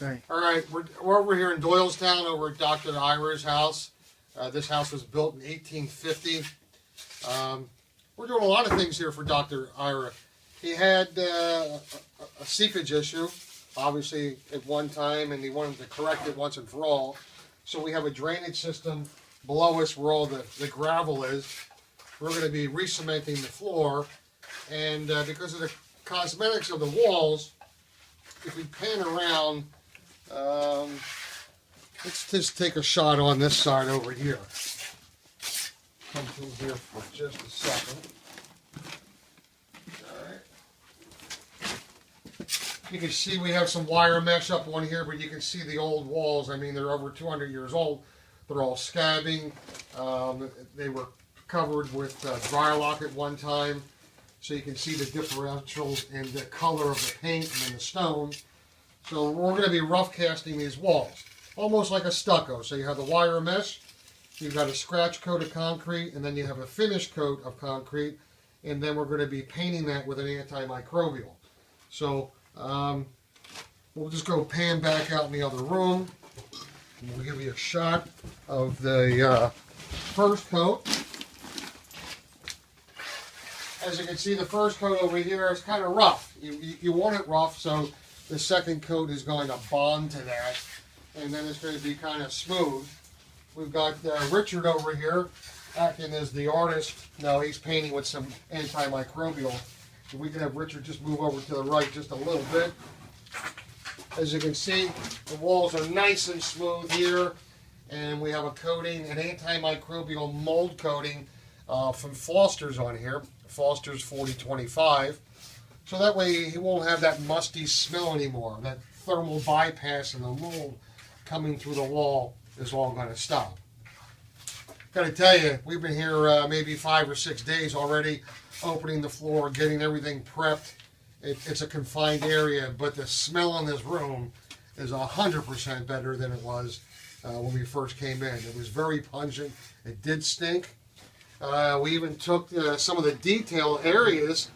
Okay. All right, we're over here in Doylestown over at Dr. Ira's house. This house was built in 1850. We're doing a lot of things here for Dr. Ira. He had a seepage issue, obviously, at one time, and he wanted to correct it once and for all. So we have a drainage system below us where all the gravel is. We're going to be re-cementing the floor, and because of the cosmetics of the walls, if we pan around, let's just take a shot on this side over here. Come through here for just a second. Alright. You can see we have some wire mesh up on here, but you can see the old walls. I mean, they're over 200 years old. They're all scabbing. They were covered with dry lock at one time. So you can see the differentials in the color of the paint and the stone. So we're going to be rough casting these walls, almost like a stucco. So you have the wire mesh, you've got a scratch coat of concrete, and then you have a finish coat of concrete, and then we're going to be painting that with an antimicrobial. So we'll just go pan back out in the other room. And we'll give you a shot of the first coat. As you can see, the first coat over here is kind of rough. You want it rough, so the second coat is going to bond to that, and then it's going to be kind of smooth. We've got Richard over here acting as the artist. Now he's painting with some antimicrobial. So we can have Richard just move over to the right just a little bit. As you can see, the walls are nice and smooth here, and we have a coating, an antimicrobial mold coating from Foster's on here. Foster's 4025. So that way he won't have that musty smell anymore. That thermal bypass and the mold coming through the wall is all going to stop. Got to tell you, we've been here maybe 5 or 6 days already, opening the floor, getting everything prepped. It's a confined area, but the smell in this room is 100% better than it was when we first came in. It was very pungent. It did stink. We even took some of the detail areas.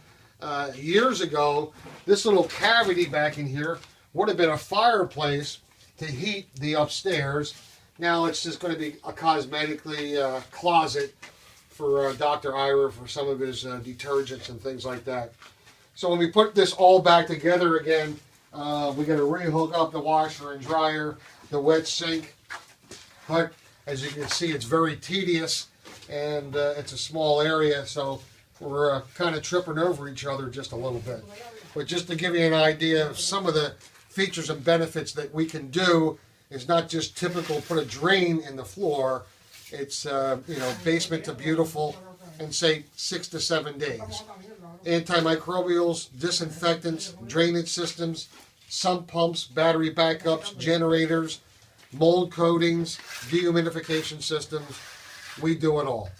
Years ago, this little cavity back in here would have been a fireplace to heat the upstairs. Now it's just going to be a cosmetically closet for Dr. Ira for some of his detergents and things like that. So when we put this all back together again, we're going to rehook up the washer and dryer, the wet sink. But as you can see, it's very tedious, and it's a small area, so we're kind of tripping over each other just a little bit. But just to give you an idea of some of the features and benefits that we can do, is not just typical put a drain in the floor. It's basement to beautiful in say 6 to 7 days. Antimicrobials, disinfectants, drainage systems, sump pumps, battery backups, generators, mold coatings, dehumidification systems. We do it all.